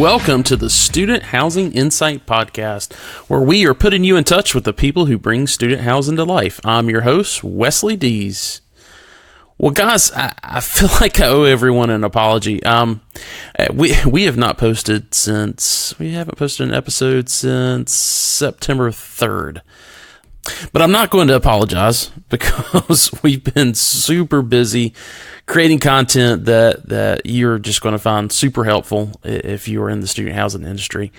Welcome to the Student Housing Insight Podcast, where we are putting you in touch with the people who bring student housing to life. I'm your host, Wesley Dees. Well, guys, I feel like I owe everyone an apology. We have not posted we haven't posted an episode since September 3rd. But I'm not going to apologize because we've been super busy creating content that you're just going to find super helpful if you are in the student housing industry.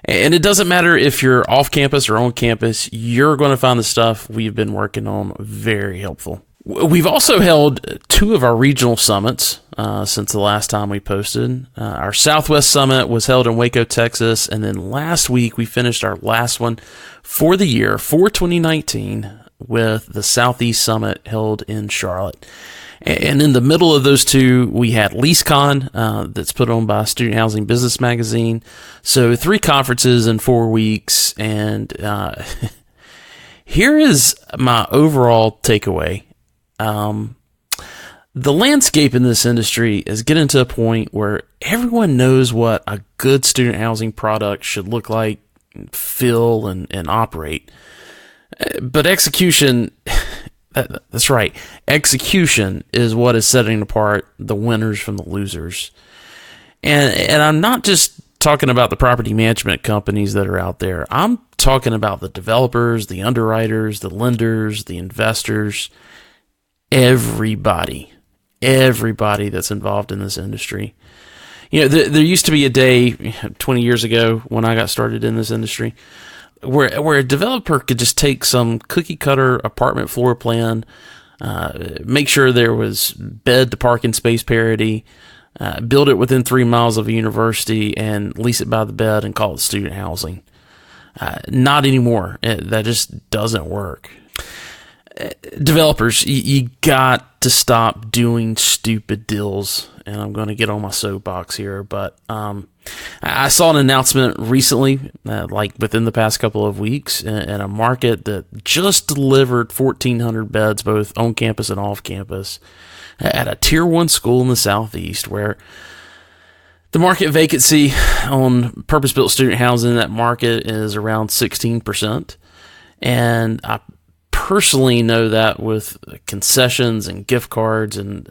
And it doesn't matter if you're off campus or on campus, you're going to find the stuff we've been working on very helpful. We've also held two of our regional summits since the last time we posted. Our Southwest Summit was held in Waco, Texas, and then last week we finished our last one for the year, for 2019, with the Southeast Summit held in Charlotte. And in the middle of those two, we had LeaseCon, that's put on by Student Housing Business Magazine. So 3 conferences in 4 weeks, and here is my overall takeaway. The landscape in this industry is getting to a point where everyone knows what a good student housing product should look like, feel, and operate. But execution, that's right, execution is what is setting apart the winners from the losers. And I'm not just talking about the property management companies that are out there. I'm talking about the developers, the underwriters, the lenders, the investors, everybody that's involved in this industry. You know, there used to be a day 20 years ago when I got started in this industry where a developer could just take some cookie cutter apartment floor plan, make sure there was bed to parking space parity, build it within 3 miles of a university, and lease it by the bed and call it student housing. Not anymore. That just doesn't work. Developers, you got to stop doing stupid deals. And I'm going to get on my soapbox here, but I saw an announcement recently, like within the past couple of weeks, in a market that just delivered 1,400 beds, both on campus and off campus, at a Tier 1 school in the Southeast, where the market vacancy on purpose-built student housing in that market is around 16%. And I personally know that with concessions and gift cards and,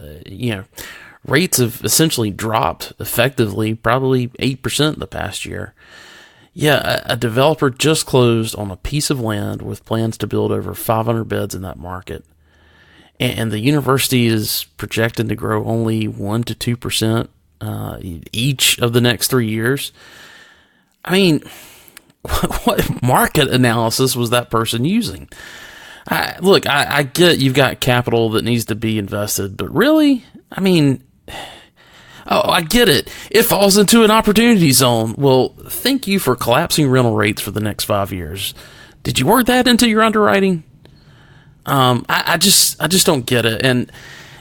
rates have essentially dropped effectively, probably 8% in the past year. Yeah, a developer just closed on a piece of land with plans to build over 500 beds in that market. And the university is projected to grow only 1 to 2% each of the next 3 years. I mean, what market analysis was that person using? I get you've got capital that needs to be invested, but really? I mean, I get it. It falls into an opportunity zone. Well, thank you for collapsing rental rates for the next 5 years. Did you work that into your underwriting? I just don't get it. And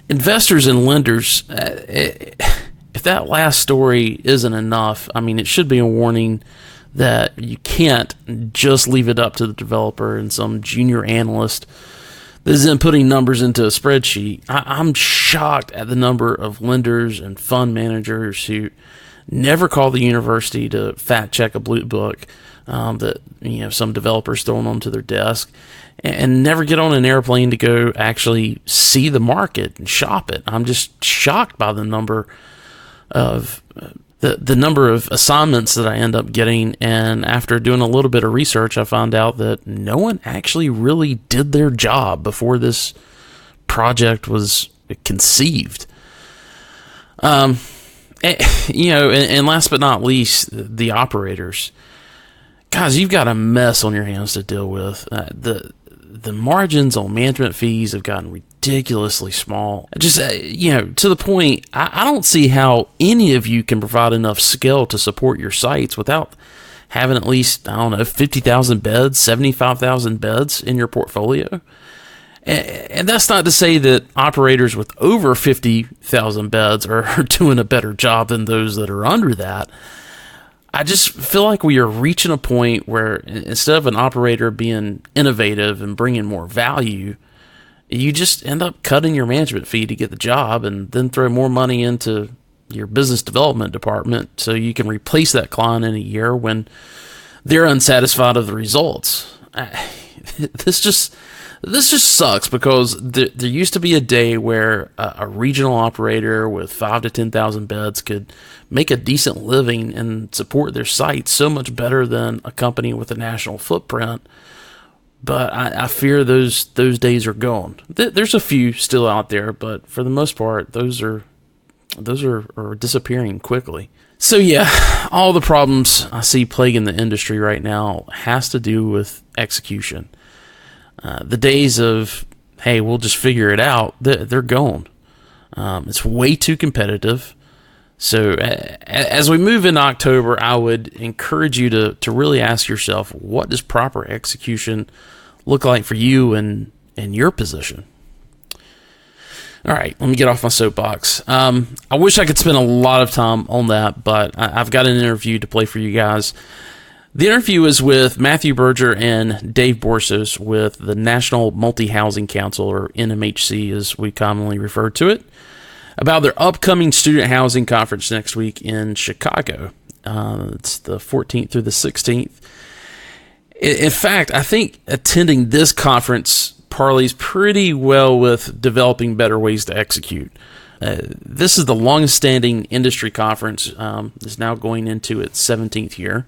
investors and lenders, if that last story isn't enough, I mean, it should be a warning that you can't just leave it up to the developer and some junior analyst that is then putting numbers into a spreadsheet. I'm shocked at the number of lenders and fund managers who never call the university to fact check a blue book that some developers throwing onto their desk, and never get on an airplane to go actually see the market and shop it. I'm just shocked by the number of the number of assignments that I end up getting, and after doing a little bit of research, I found out that no one actually really did their job before this project was conceived. And last but not least, the operators. Guys, you've got a mess on your hands to deal with. The margins on management fees have gotten ridiculously small. Just, to the point, I don't see how any of you can provide enough scale to support your sites without having at least, 50,000 beds, 75,000 beds in your portfolio. And that's not to say that operators with over 50,000 beds are doing a better job than those that are under that. I just feel like we are reaching a point where instead of an operator being innovative and bringing more value, you just end up cutting your management fee to get the job and then throw more money into your business development department so you can replace that client in a year when they're unsatisfied with the results. This just sucks because there used to be a day where a regional operator with 5 to 10,000 beds could make a decent living and support their site so much better than a company with a national footprint. But I fear those days are gone. There's a few still out there, but for the most part, those are disappearing quickly. So yeah, all the problems I see plaguing the industry right now has to do with execution. The days of, hey, we'll just figure it out, they're gone. It's way too competitive. So as we move into October, I would encourage you to really ask yourself, what does proper execution look like for you and your position? All right, let me get off my soapbox. I wish I could spend a lot of time on that, but I've got an interview to play for you guys. The interview is with Matthew Berger and Dave Borsos with the National Multi-Housing Council, or NMHC as we commonly refer to it, about their upcoming student housing conference next week in Chicago. It's the 14th through the 16th. In fact, I think attending this conference parlays pretty well with developing better ways to execute. This is the longest-standing industry conference. It's now going into its 17th year.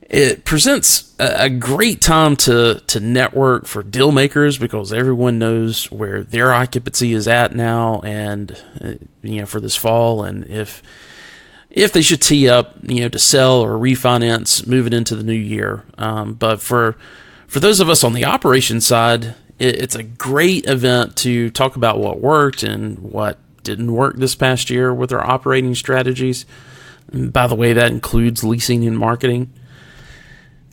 It presents a great time to network for deal makers because everyone knows where their occupancy is at now and for this fall, and if they should tee up to sell or refinance moving into the new year. But for those of us on the operations side, it's a great event to talk about what worked and what didn't work this past year with our operating strategies. And by the way, that includes leasing and marketing.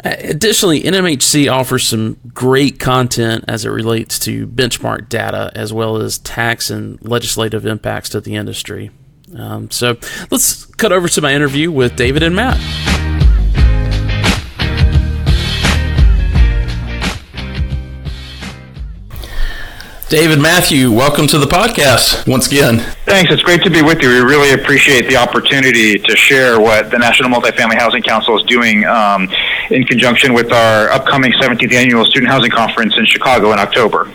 Additionally, NMHC offers some great content as it relates to benchmark data as well as tax and legislative impacts to the industry. So let's cut over to my interview with David and Matt. David, Matthew, welcome to the podcast once again. Thanks. It's great to be with you. We really appreciate the opportunity to share what the National Multifamily Housing Council is doing in conjunction with our upcoming 17th Annual Student Housing Conference in Chicago in October.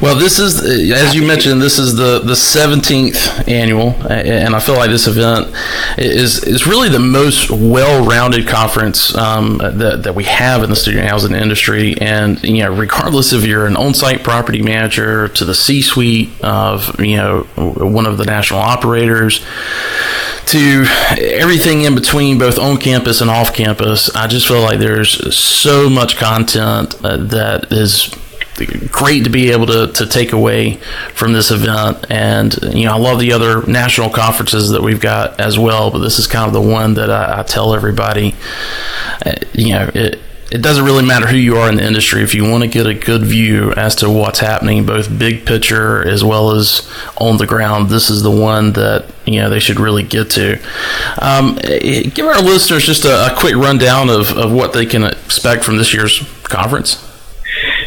Well, this is, as you mentioned, this is the 17th annual, and I feel like this event is really the most well-rounded conference that we have in the student housing industry. And regardless if you're an on-site property manager to the C-suite of one of the national operators to everything in between, both on campus and off campus, I just feel like there's so much content that is great to be able to take away from this event. And I love the other national conferences that we've got as well, but this is kind of the one that I tell everybody, it doesn't really matter who you are in the industry. If you want to get a good view as to what's happening, both big picture as well as on the ground, this is the one that they should really get to. Give our listeners just a quick rundown of what they can expect from this year's conference.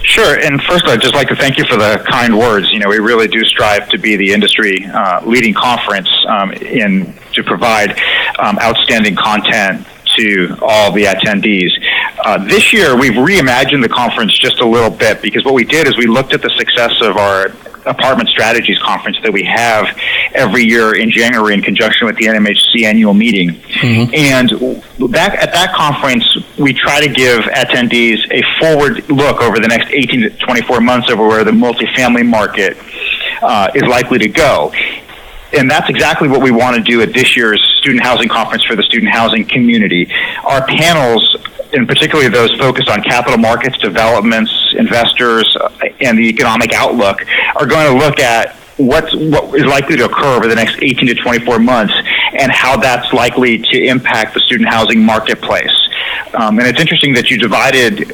Sure. And first, I'd just like to thank you for the kind words. We really do strive to be the industry leading conference to provide outstanding content to all the attendees. This year, we've reimagined the conference just a little bit because what we did is we looked at the success of our Apartment Strategies Conference that we have every year in January in conjunction with the NMHC annual meeting. Mm-hmm. And at that conference, we try to give attendees a forward look over the next 18 to 24 months over where the multifamily market is likely to go. And that's exactly what we want to do at this year's Student Housing Conference for the student housing community. Our panels, and particularly those focused on capital markets, developments, investors, and the economic outlook, are going to look at what is likely to occur over the next 18 to 24 months and how that's likely to impact the student housing marketplace. And it's interesting that you divided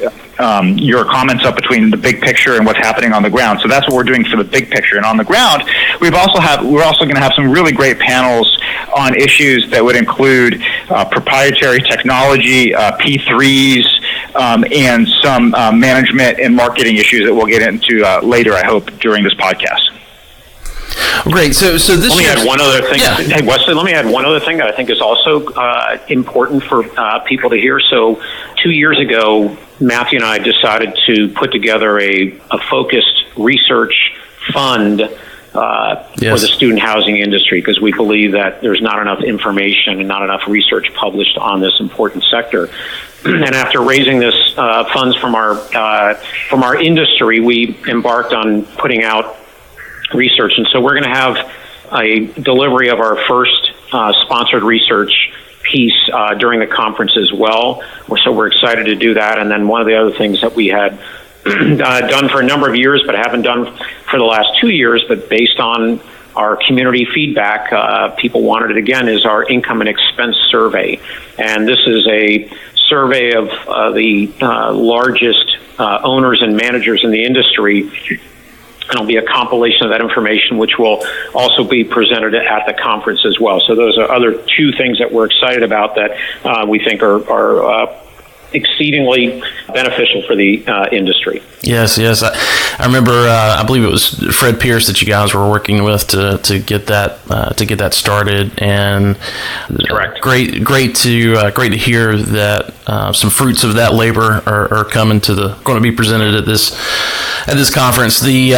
your comments up between the big picture and what's happening on the ground. So that's what we're doing for the big picture. And on the ground, we're also going to have some really great panels on issues that would include proprietary technology, P3s, and some management and marketing issues that we'll get into later, I hope, during this podcast. Great. So this let me add one other thing. Yeah. Hey, Wesley, let me add one other thing that I think is also important for people to hear. So 2 years ago, Matthew and I decided to put together a focused research fund for the student housing industry, because we believe that there's not enough information and not enough research published on this important sector. And after raising this funds from our industry, we embarked on putting out research. And so we're going to have a delivery of our first sponsored research piece during the conference as well. So we're excited to do that. And then one of the other things that we had done for a number of years, but haven't done for the last 2 years, but based on our community feedback, people wanted it again, is our income and expense survey. And this is a survey of the largest owners and managers in the industry. And it'll be a compilation of that information, which will also be presented at the conference as well. So those are other two things that we're excited about that we think are exceedingly beneficial for the industry. Yes. I remember. I believe it was Fred Pierce that you guys were working with to get that started, and correct. Great to hear that some fruits of that labor are going to be presented at this conference. The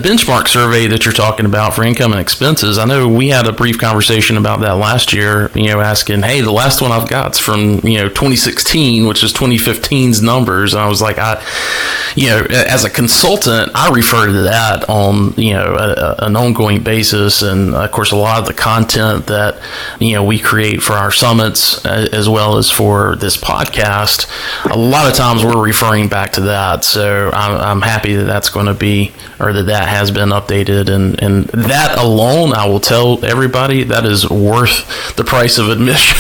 benchmark survey that you're talking about for income and expenses. I know we had a brief conversation about that last year. Asking, hey, the last one I've got is from 2016, which is 2015's numbers, and I was like, as a consultant, I refer to that on an ongoing basis, and of course a lot of the content that we create for our summits as well as for this podcast, a lot of times we're referring back to that. So I'm happy that that's going to be, or that has been updated, and that alone, I will tell everybody, that is worth the price of admission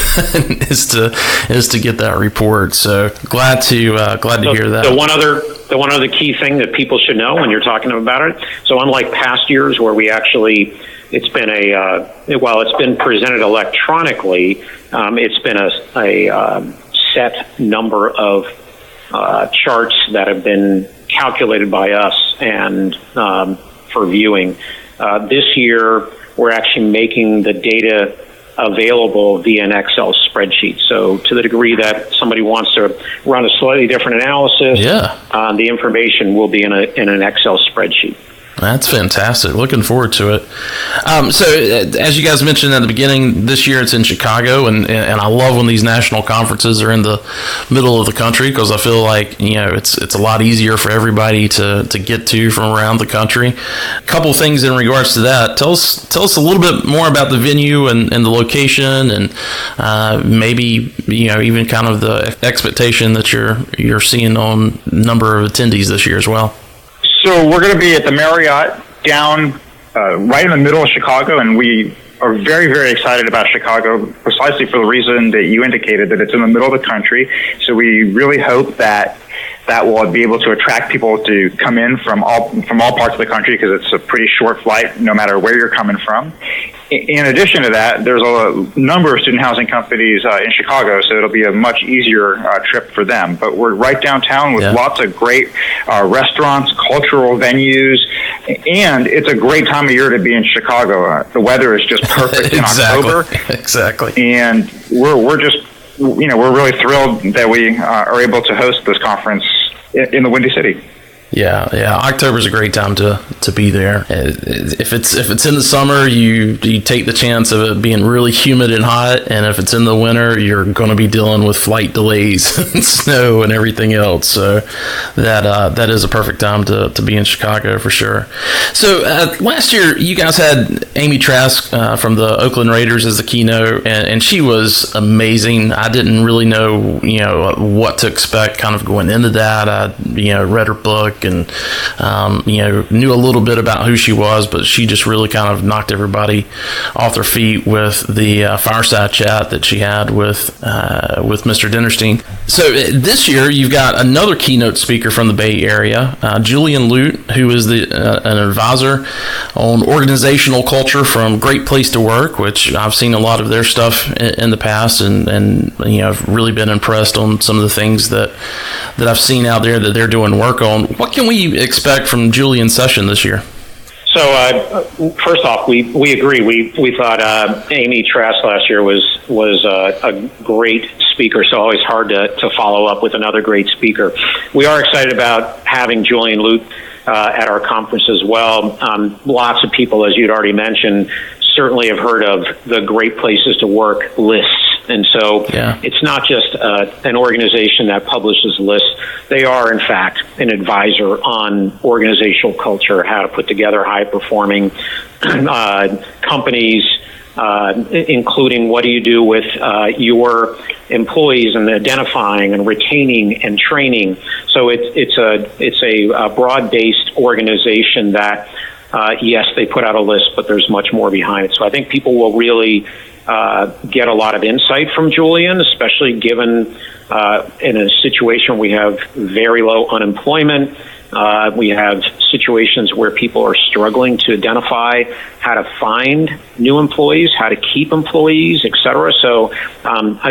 is to get that report. So glad to hear that. The one other key thing that people should know when you're talking about it. So unlike past years where it's been presented electronically, it's been a set number of charts that have been calculated by us and for viewing. This year, we're actually making the data available via an Excel spreadsheet. So to the degree that somebody wants to run a slightly different analysis, the information will be in an Excel spreadsheet. That's fantastic. Looking forward to it. So as you guys mentioned at the beginning, this year it's in Chicago, and I love when these national conferences are in the middle of the country, because I feel like it's a lot easier for everybody to get to from around the country. A couple things in regards to that. Tell us a little bit more about the venue and the location, and maybe even kind of the expectation that you're seeing on number of attendees this year as well. So we're going to be at the Marriott down right in the middle of Chicago, and we are very, very excited about Chicago precisely for the reason that you indicated, that it's in the middle of the country. So we really hope that will be able to attract people to come in from all parts of the country, because it's a pretty short flight no matter where you're coming from. In addition to that, there's a number of student housing companies in Chicago, so it'll be a much easier trip for them. But we're right downtown with lots of great restaurants, cultural venues, and it's a great time of year to be in Chicago. The weather is just perfect in October. Exactly. And we're just, we're really thrilled that we are able to host this conference in the Windy City. Yeah. October's a great time to be there. If it's in the summer, you take the chance of it being really humid and hot, and if it's in the winter, you're going to be dealing with flight delays and snow and everything else. So that is a perfect time to be in Chicago for sure. So last year, you guys had Amy Trask from the Oakland Raiders as the keynote, and she was amazing. I didn't really know what to expect kind of going into that. I read her book and knew a little bit about who she was, but she just really kind of knocked everybody off their feet with the fireside chat that she had with Mr. Dinnerstein. So this year you've got another keynote speaker from the Bay Area, Julian Lute, who is an advisor on organizational culture from Great Place to Work, which I've seen a lot of their stuff in the past, and I've really been impressed on some of the things that I've seen out there that they're doing work on. What can we expect from Julian's session this year? So first off, we agree. We thought Amy Trask last year was a great speaker. So always hard to follow up with another great speaker. We are excited about having Julian Lute at our conference as well. Lots of people, as you'd already mentioned, certainly have heard of the Great Places to Work lists. And so It's not just an organization that publishes lists. They are, in fact, an advisor on organizational culture, how to put together high-performing companies, including what do you do with your employees and identifying and retaining and training. So it's a broad-based organization that, yes, they put out a list, but there's much more behind it. So I think people will really get a lot of insight from Julian, especially given in a situation we have very low unemployment. We have situations where people are struggling to identify how to find new employees, how to keep employees, et cetera. So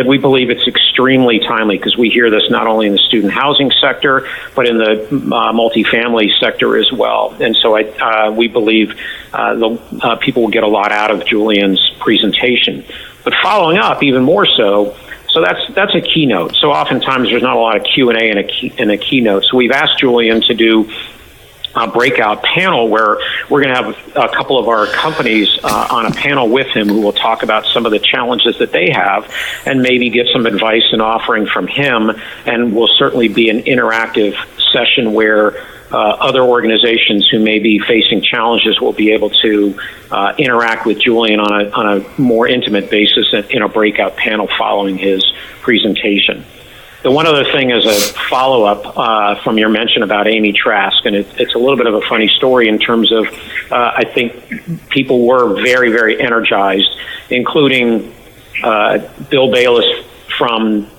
we believe it's extremely timely because we hear this not only in the student housing sector, but in the multifamily sector as well. And so we believe people will get a lot out of Julian's presentation. But following up even more so that's a keynote. So oftentimes there's not a lot of Q&A in a keynote. So we've asked Julian to do a breakout panel where we're going to have a couple of our companies on a panel with him who will talk about some of the challenges that they have and maybe get some advice and offering from him. And will certainly be an interactive session where other organizations who may be facing challenges will be able to interact with Julian on a more intimate basis in a breakout panel following his presentation. The one other thing is a follow-up from your mention about Amy Trask, and it's a little bit of a funny story in terms of I think people were very, very energized, including Bill Bayless from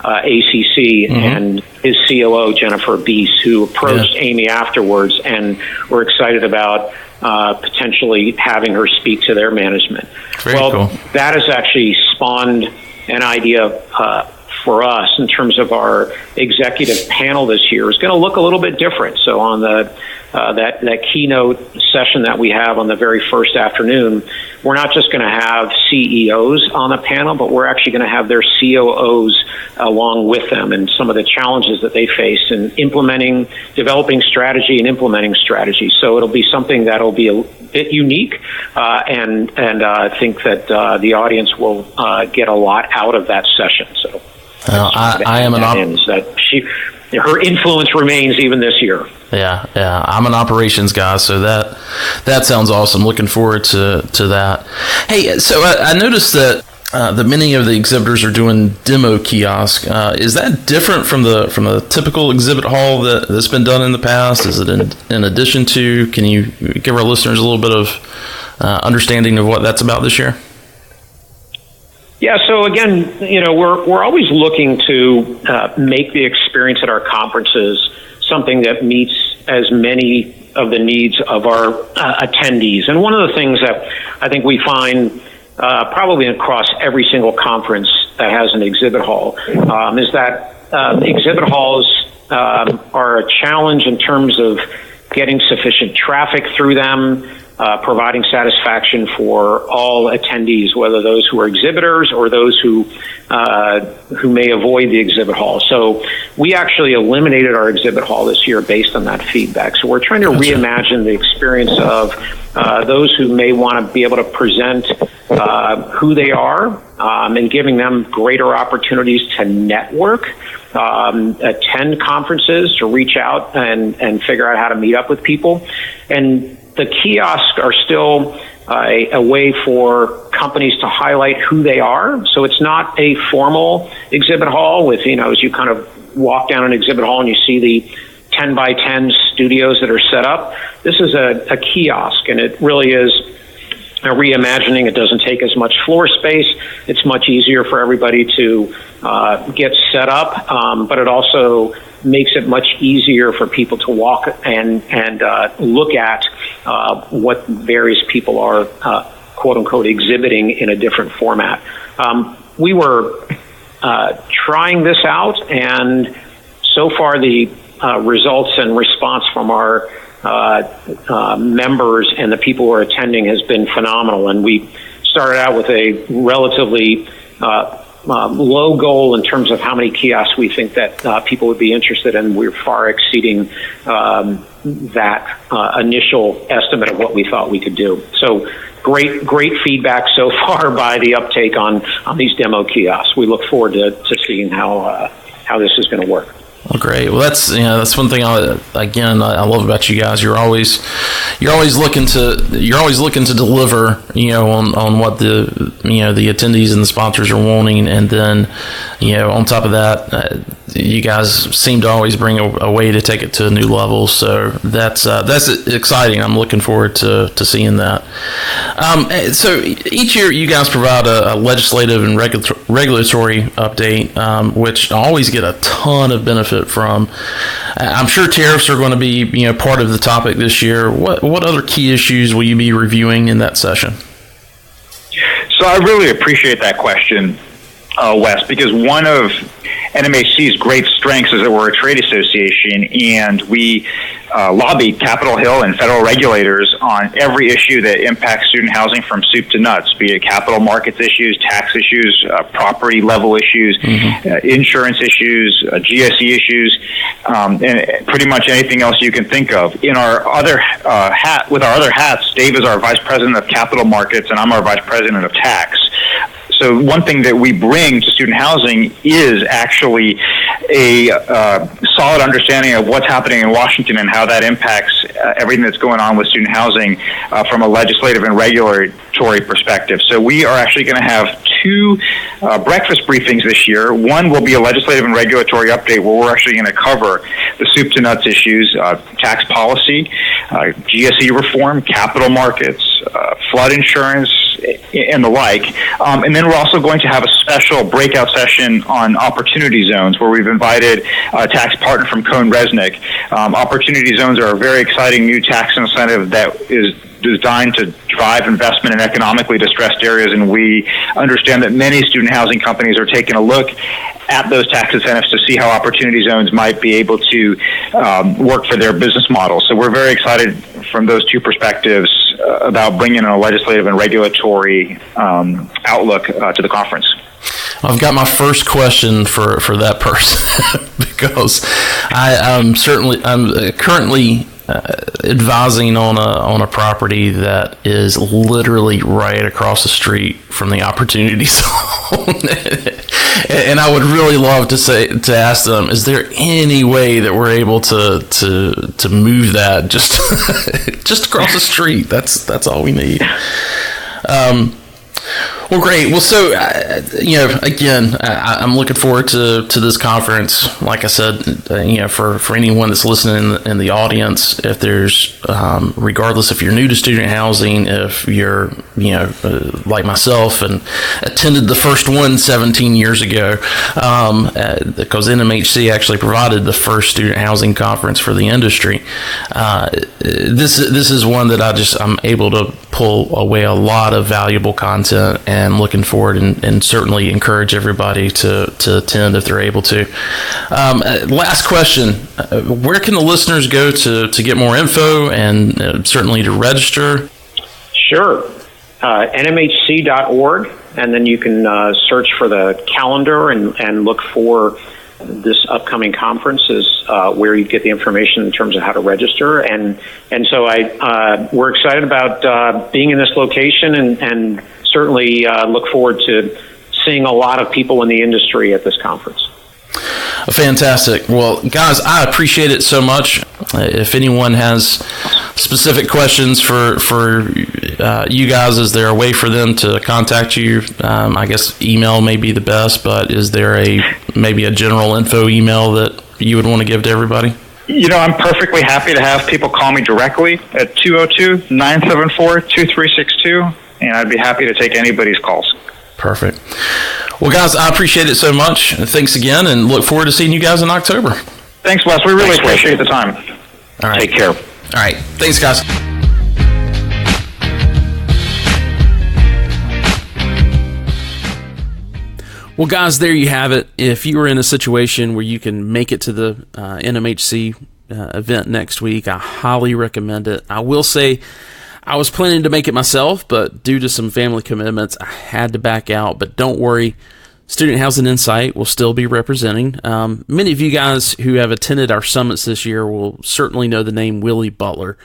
ACC and his COO, Jennifer Bies, who approached Amy afterwards and were excited about potentially having her speak to their management. Very cool. That has actually spawned an idea for us in terms of our executive panel this year is going to look a little bit different. So on the that keynote session that we have on the very first afternoon, we're not just going to have CEOs on the panel, but we're actually going to have their COOs along with them and some of the challenges that they face in developing strategy and implementing strategy. So it'll be something that'll be a bit unique, and I think that the audience will get a lot out of that session. So I am her influence remains even this year. Yeah. I'm an operations guy, so that sounds awesome. Looking forward to that. Hey, so I noticed that many of the exhibitors are doing demo kiosk. Is that different from the typical exhibit hall that's been done in the past? Is it in addition to? Can you give our listeners a little bit of understanding of what that's about this year? Yeah, so again, we're always looking to make the experience at our conferences something that meets as many of the needs of our attendees. And one of the things that I think we find probably across every single conference that has an exhibit hall is that exhibit halls are a challenge in terms of getting sufficient traffic through them, providing satisfaction for all attendees, whether those who are exhibitors or those who may avoid the exhibit hall. So we actually eliminated our exhibit hall this year based on that feedback. So we're trying to reimagine the experience of those who may want to be able to present who they are and giving them greater opportunities to network, attend conferences, to reach out and figure out how to meet up with people. And the kiosks are still a way for companies to highlight who they are. So it's not a formal exhibit hall with, as you kind of walk down an exhibit hall and you see the 10 by 10 studios that are set up. This is a kiosk, and it really is a reimagining. It doesn't take as much floor space. It's much easier for everybody to get set up, but it also makes it much easier for people to walk and look at what various people are quote unquote exhibiting in a different format. We were trying this out, and so far the results and response from our members and the people who are attending has been phenomenal. And we started out with a relatively low goal in terms of how many kiosks we think that people would be interested in. We're far exceeding that initial estimate of what we thought we could do. So great feedback so far by the uptake on these demo kiosks. We look forward to seeing how this is going to work. Well, great. Well, that's one thing I love about you guys. You're always looking to deliver, on what the attendees and the sponsors are wanting, and then, on top of that, you guys seem to always bring a way to take it to a new level. So that's exciting. I'm looking forward to seeing that. So each year you guys provide a legislative and regulatory update, which I always get a ton of benefit from. I'm sure tariffs are going to be part of the topic this year. What other key issues will you be reviewing in that session? So I really appreciate that question, Wes, because one of NMHC's great strengths is that we're a trade association, and we lobby Capitol Hill and federal regulators on every issue that impacts student housing from soup to nuts, be it capital markets issues, tax issues, property level issues, insurance issues, GSE issues, and pretty much anything else you can think of. In our other with our other hats, Dave is our Vice President of Capital Markets, and I'm our Vice President of Tax. So one thing that we bring to student housing is actually a solid understanding of what's happening in Washington and how that impacts everything that's going on with student housing from a legislative and regulatory perspective. So we are actually going to have two breakfast briefings this year. One will be a legislative and regulatory update where we're actually going to cover the soup to nuts issues, tax policy, GSE reform, capital markets, flood insurance, and the like. And then we're also going to have a special breakout session on opportunity zones where we've invited a tax partner from Cohn Resnick. Opportunity zones are a very exciting new tax incentive that is designed to drive investment in economically distressed areas, and we understand that many student housing companies are taking a look at those tax incentives to see how opportunity zones might be able to work for their business model. So we're very excited from those two perspectives about bringing a legislative and regulatory outlook to the conference. I've got my first question for that person because I'm currently advising on a property that is literally right across the street from the opportunity zone. And I would really love to ask them, is there any way that we're able to move that just across the street? That's all we need. Well, great. Well, so, again, I'm looking forward to this conference. Like I said, for anyone that's listening in the audience, if there's, regardless if you're new to student housing, if you're, like myself and attended the first one 17 years ago, because NMHC actually provided the first student housing conference for the industry. This is one that I'm able to pull away a lot of valuable content, and looking forward and certainly encourage everybody to attend if they're able to. Last question, where can the listeners go to get more info and certainly to register? Sure. NMHC.org, and then you can search for the calendar and look for this upcoming conference is where you get the information in terms of how to register. And so we're excited about being in this location and certainly look forward to seeing a lot of people in the industry at this conference. Fantastic. Well, guys, I appreciate it so much. If anyone has specific questions for you guys, is there a way for them to contact you? I guess email may be the best, but is there maybe a general info email that you would want to give to everybody? I'm perfectly happy to have people call me directly at 202-974-2362, and I'd be happy to take anybody's calls. Perfect. Well, guys, I appreciate it so much. Thanks again, and look forward to seeing you guys in October. Thanks, Wes. We really appreciate the time. All right. Take care. All right. Thanks, guys. Well, guys, there you have it. If you are in a situation where you can make it to the NMHC event next week. I highly recommend it. I will say I was planning to make it myself, but due to some family commitments, I had to back out. But don't worry, Student Housing Insight will still be representing. Many of you guys who have attended our summits this year will certainly know the name Willie Butler.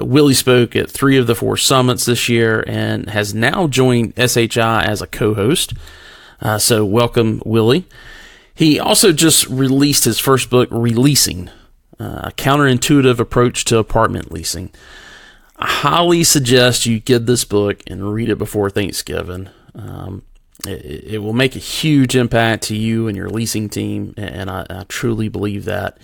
Willie spoke at 3 of the 4 summits this year and has now joined SHI as a co-host. So welcome, Willie. He also just released his first book, Releasing, a counterintuitive approach to apartment leasing. I highly suggest you get this book and read it before Thanksgiving. It will make a huge impact to you and your leasing team, and I truly believe that.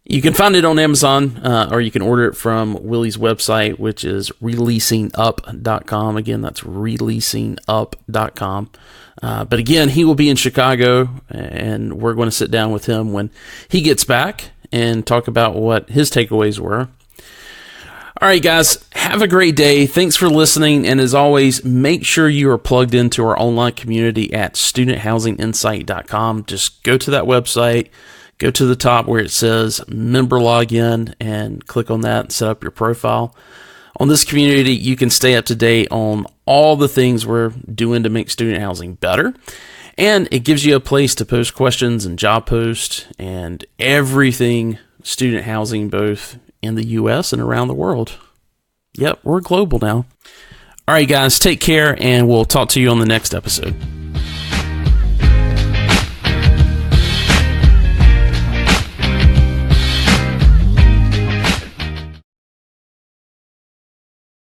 You can find it on Amazon, or you can order it from Willie's website, which is releasingup.com. Again, that's releasingup.com. But again, he will be in Chicago, and we're going to sit down with him when he gets back and talk about what his takeaways were. All right, guys, have a great day. Thanks for listening. And as always, make sure you are plugged into our online community at studenthousinginsight.com. Just go to that website, go to the top where it says member login, and click on that and set up your profile. On this community, you can stay up to date on all the things we're doing to make student housing better. And it gives you a place to post questions and job posts and everything student housing, both in the U.S. and around the world. Yep, we're global now. All right, guys, take care, and we'll talk to you on the next episode.